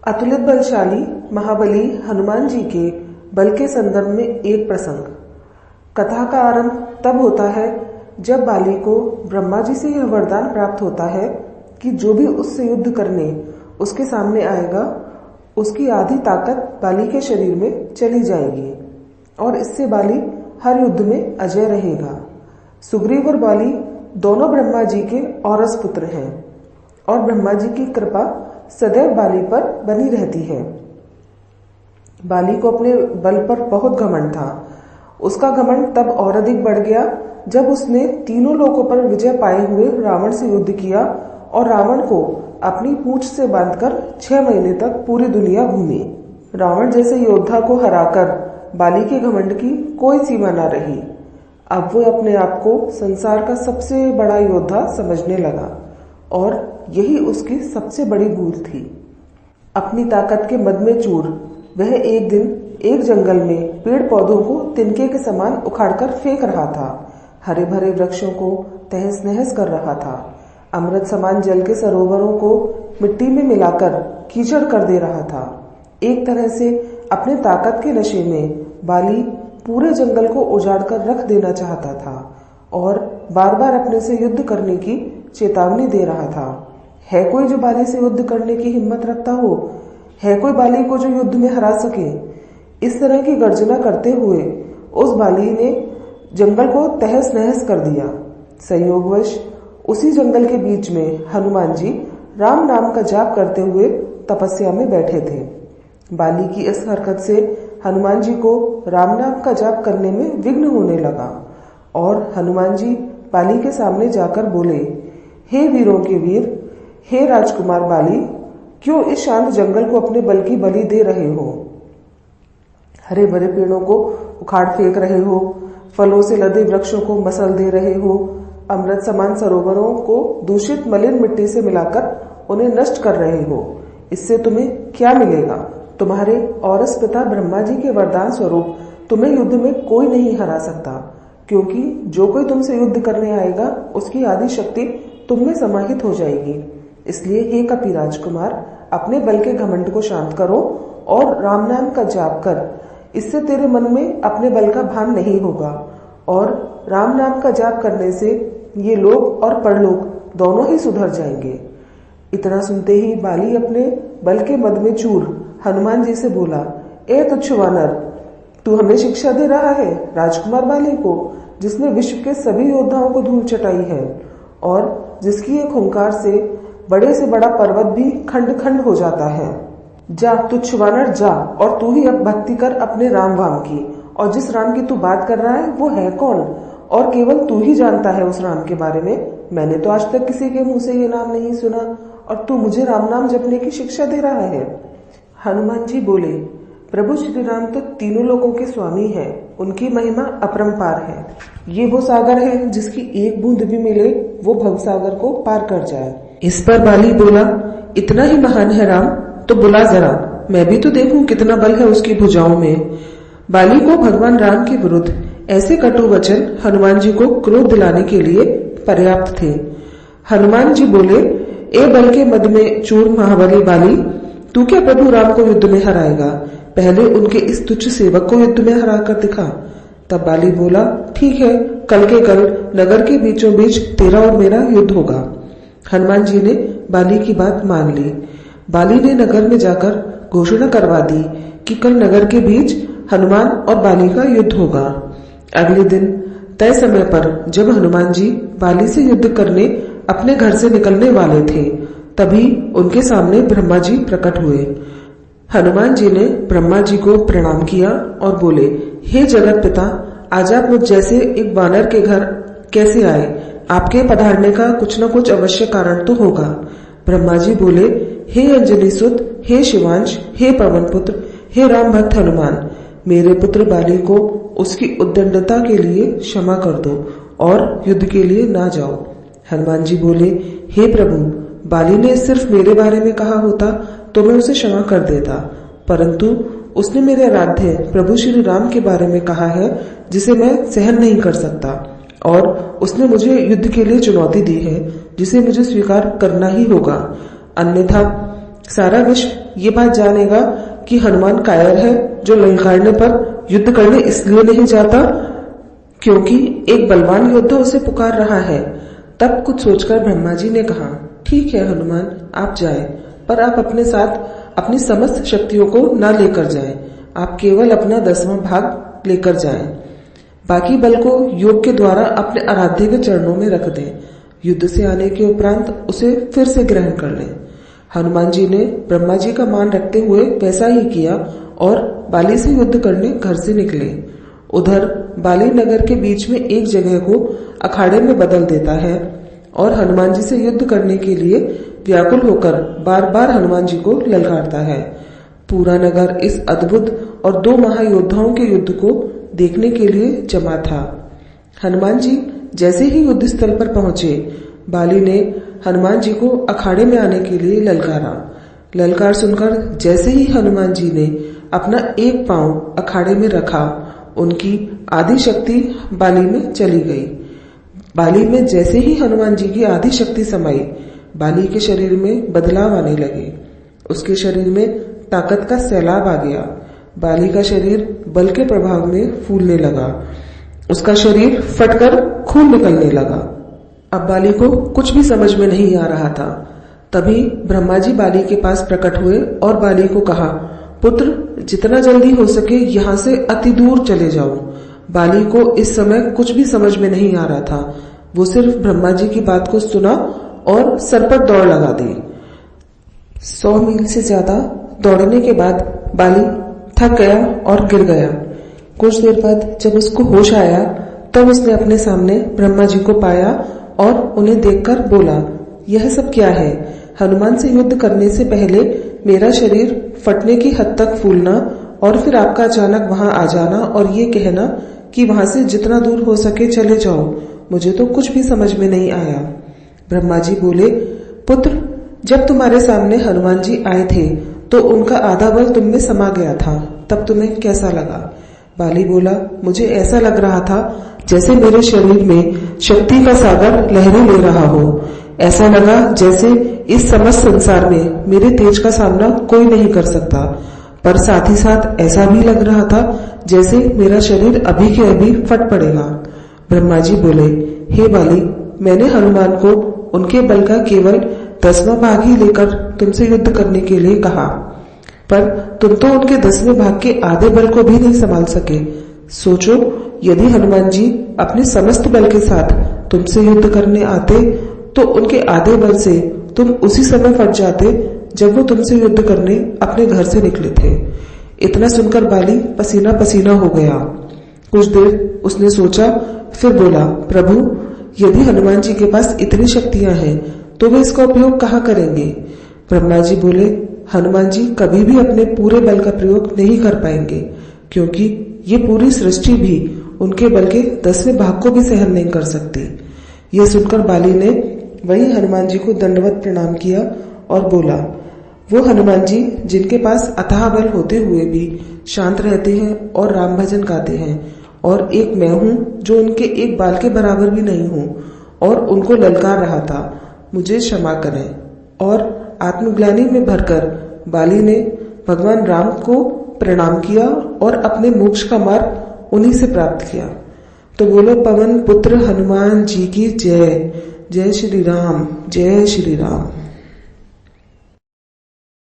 अतुलित बलशाली महाबली हनुमान जी के बल के संदर्भ में एक प्रसंग। कथा का आरंभ तब होता है जब बाली को ब्रह्मा जी से यह वरदान प्राप्त होता है कि जो भी उससे युद्ध करने उसके सामने आएगा उसकी आधी ताकत बाली के शरीर में चली जाएगी और इससे बाली हर युद्ध में अजय रहेगा। सुग्रीव और बाली दोनों ब्रह्मा जी के औरस पुत्र हैं और ब्रह्मा जी की कृपा सदैव बाली पर बनी रहती है। बाली को अपने बल पर बहुत घमंड था। उसका घमंड तब और अधिक बढ़ गया जब उसने तीनों लोकों पर विजय पाए हुए रावण से युद्ध किया और रावण को अपनी पूंछ से बांधकर 6 महीने तक पूरी दुनिया घूमी। रावण जैसे योद्धा को हराकर बाली के घमंड की कोई सीमा न रही। अब वो अपने आप को संसार का सबसे बड़ा योद्धा समझने लगा और यही उसकी सबसे बड़ी भूल थी। अपनी ताकत के मद में चूर वह एक दिन एक जंगल में पेड़ पौधों को तिनके के समान उखाड़कर फेंक रहा था। हरे भरे वृक्षों को तहस नहस कर रहा था। अमृत समान जल के सरोवरों को मिट्टी में मिलाकर कीचड़ कर दे रहा था। एक तरह से अपने ताकत के नशे में बाली पूरे जंगल को उजाड़ कर रख देना चाहता था और बार बार अपने से युद्ध करने की चेतावनी दे रहा था। है कोई जो बाली से युद्ध करने की हिम्मत रखता हो? है कोई बाली को जो युद्ध में हरा सके? इस तरह की गर्जना करते हुए उस बाली ने जंगल को तहस नहस कर दिया। संयोगवश उसी जंगल के बीच में हनुमान जी राम नाम का जाप करते हुए तपस्या में बैठे थे। बाली की इस हरकत से हनुमान जी को राम नाम का जाप करने में विघ्न होने लगा और हनुमान जी बाली के सामने जाकर बोले, हे वीरों के वीर, हे राजकुमार बाली, क्यों इस शांत जंगल को अपने बल की बलि दे रहे हो? हरे भरे पेड़ों को उखाड़ फेंक रहे हो, फलों से लदे वृक्षों को मसल दे रहे हो, अमृत समान सरोवरों को दूषित मलिन मिट्टी से मिलाकर उन्हें नष्ट कर रहे हो। इससे तुम्हें क्या मिलेगा? तुम्हारे औरस पिता ब्रह्मा जी के वरदान स्वरूप तुम्हें युद्ध में कोई नहीं हरा सकता, क्योंकि जो कोई तुमसे युद्ध करने आएगा उसकी आदि शक्ति तुम में समाहित हो जाएगी। इसलिए हे कपि राजकुमार, अपने बल के घमंड को शांत करो और राम नाम का जाप कर। इससे तेरे मन में अपने बल का भान नहीं होगा और राम नाम का जाप करने से ये लोक और परलोक दोनों ही सुधर जाएंगे। इतना सुनते ही बाली अपने बल के मद में चूर हनुमान जी से बोला, ए तुच्छ वानर, तू हमें शिक्षा दे रहा है राजकुमार बाली को, जिसने विश्व के सभी योद्धाओं को धूल चटाई है और जिसकी एक हुंकार से बड़े से बड़ा पर्वत भी खंड खंड हो जाता है। जा तुच्छ वानर, जा और तू ही अब भक्ति कर अपने राम वाम की। और जिस राम की तू बात कर रहा है वो है कौन? और केवल तू ही जानता है उस राम के बारे में। मैंने तो आज तक किसी के मुंह से ये नाम नहीं सुना और तू मुझे राम नाम जपने की शिक्षा दे रहा है। हनुमान जी बोले, प्रभु श्री राम तो तीनों लोगों के स्वामी हैं, उनकी महिमा अपरंपार है। ये वो सागर है जिसकी एक बूंद भी मिले वो भवसागर को पार कर जाए। इस पर बाली बोला, इतना ही महान है राम तो बुला जरा, मैं भी तो देखूं कितना बल है उसकी भुजाओं में। बाली को भगवान राम के विरुद्ध ऐसे कटु वचन हनुमान जी को क्रोध दिलाने के लिए पर्याप्त थे। हनुमान जी बोले, ए बल के मद में चूर महाबली बाली, तू क्या प्रभु राम को युद्ध में हराएगा? पहले उनके इस तुच्छ सेवक को युद्ध में हरा कर दिखा। तब बाली बोला, ठीक है, कल के कल नगर के बीचों बीच तेरा और मेरा युद्ध होगा। हनुमान जी ने बाली की बात मान ली। बाली ने नगर में जाकर घोषणा करवा दी कि कल नगर के बीच हनुमान और बाली का युद्ध होगा। अगले दिन तय समय पर जब हनुमान जी बाली से युद्ध करने अपने घर से निकलने वाले थे, तभी उनके सामने ब्रह्मा जी प्रकट हुए। हनुमान जी ने ब्रह्मा जी को प्रणाम किया और बोले, हे जगत पिता, आज आप मुझ जैसे एक वानर के घर कैसे आए? आपके पधारने का कुछ न कुछ अवश्य कारण तो होगा। ब्रह्मा जी बोले, हे अंजलि सुत, हे शिवांश, हे पवन पुत्र, हे राम भक्त हनुमान, मेरे पुत्र बाली को उसकी उद्दंडता के लिए क्षमा कर दो और युद्ध के लिए ना जाओ। हनुमान जी बोले, हे प्रभु, बाली ने सिर्फ मेरे बारे में कहा होता तो मैं उसे क्षमा कर देता, परंतु उसने मेरे आराध्य प्रभु श्री राम के बारे में कहा है जिसे मैं सहन नहीं कर सकता और उसने मुझे युद्ध के लिए चुनौती दी है जिसे मुझे स्वीकार करना ही होगा, अन्यथा सारा विश्व ये बात जानेगा कि हनुमान कायर है, जो ललकारने पर युद्ध करने इसलिए नहीं जाता क्योंकि एक बलवान योद्धा उसे पुकार रहा है। तब कुछ सोचकर ब्रह्मा जी ने कहा, ठीक है हनुमान, आप जाएं, पर आप अपने साथ अपनी समस्त शक्तियों को न लेकर जाएं। आप केवल अपना 10वां भाग लेकर जाएं। बाकी बल को योग के द्वारा अपने आराध्य के चरणों में रख दें। युद्ध से आने के उपरांत उसे फिर से ग्रहण कर लें। हनुमान जी ने ब्रह्मा जी का मान रखते हुए वैसा ही किया और बाली से युद्ध करने घर से निकले। उधर बाली नगर के बीच में एक जगह को अखाड़े में बदल देता है और हनुमान जी से युद्ध करने के लिए व्याकुल होकर बार बार हनुमान जी को ललकारता है। पूरा नगर इस अद्भुत और 2 महायोद्धाओं के युद्ध को देखने के लिए जमा था। हनुमान जी जैसे ही युद्ध स्थल पर पहुंचे, बाली ने हनुमान जी को अखाड़े में आने के लिए ललकारा। ललकार सुनकर जैसे ही हनुमान जी ने अपना एक पांव अखाड़े में रखा, उनकी आदि शक्ति बाली में चली गई। बाली में जैसे ही हनुमान जी की आदि शक्ति समाई, बाली के शरीर में बदलाव आने लगे। उसके शरीर में ताकत का सैलाब आ गया। बाली का शरीर बल के प्रभाव में फूलने लगा। उसका शरीर फटकर खून निकलने लगा। अब बाली को कुछ भी समझ में नहीं आ रहा था। तभी ब्रह्मा जी बाली के पास प्रकट हुए और बाली को कहा, पुत्र, जितना जल्दी हो सके यहाँ से अति दूर चले जाओ। बाली को इस समय कुछ भी समझ में नहीं आ रहा था। वो सिर्फ ब्रह्मा जी की बात को सुना और सर पर दौड़ लगा दी। 100 मील से ज्यादा दौड़ने के बाद बाली थक गया और गिर गया। कुछ देर बाद जब उसको होश आया, तब उसने अपने सामने ब्रह्मा जी को पाया और उन्हें देखकर बोला, यह सब क्या है? हनुमान से युद्ध करने से पहले मेरा शरीर फटने की हद तक फूलना और फिर आपका अचानक वहां आ जाना और ये कहना कि वहां से जितना दूर हो सके चले जाओ, मुझे तो कुछ भी समझ में नहीं आया। ब्रह्मा जी बोले, पुत्र, जब तुम्हारे सामने हनुमान जी आए थे तो उनका आधा बल तुम में समा गया था, तब तुम्हें कैसा लगा? बाली बोला, मुझे ऐसा लग रहा था जैसे मेरे शरीर में शक्ति का सागर लहरें ले रहा हो। ऐसा लगा जैसे इस समस्त संसार में मेरे तेज का सामना कोई नहीं कर सकता, पर साथ ही साथ ऐसा भी लग रहा था जैसे मेरा शरीर अभी के अभी फट पड़ेगा। ब्रह्मा जी बोले, हे बाली, मैंने हनुमान को उनके बल का केवल 10वां भाग ही लेकर तुमसे युद्ध करने के लिए कहा, पर तुम तो उनके 10वें भाग के आधे बल को भी नहीं संभाल सके। सोचो, यदि हनुमान जी अपने समस्त बल के साथ तुमसे युद्ध करने आते तो उनके आधे बल से तुम उसी समय फट जाते जब वो तुमसे युद्ध करने अपने घर से निकले थे। इतना सुनकर बाली पसीना पसीना हो गया। कुछ देर उसने सोचा, फिर बोला, प्रभु, यदि हनुमान जी के पास इतनी शक्तियां हैं तो वे इसका उपयोग कहाँ करेंगे? ब्रह्मा जी बोले, हनुमान जी कभी भी अपने पूरे बल का प्रयोग नहीं कर पाएंगे, क्योंकि ये पूरी सृष्टि भी उनके बल के 10वें भाग को भी सहन नहीं कर सकती। ये सुनकर बाली ने वही हनुमान जी को दंडवत प्रणाम किया और बोला, वो हनुमान जी जिनके पास अथाह बल होते हुए भी शांत रहते हैं और राम भजन गाते हैं, और एक मैं हूँ जो उनके एक बाल के बराबर भी नहीं हूँ और उनको ललकार रहा था, मुझे क्षमा करें। और आत्मग्लानि में भरकर बाली ने भगवान राम को प्रणाम किया और अपने मोक्ष का मार्ग उन्हीं से प्राप्त किया। तो बोलो पवन पुत्र हनुमान जी की जय। जय श्री राम, जय श्री राम।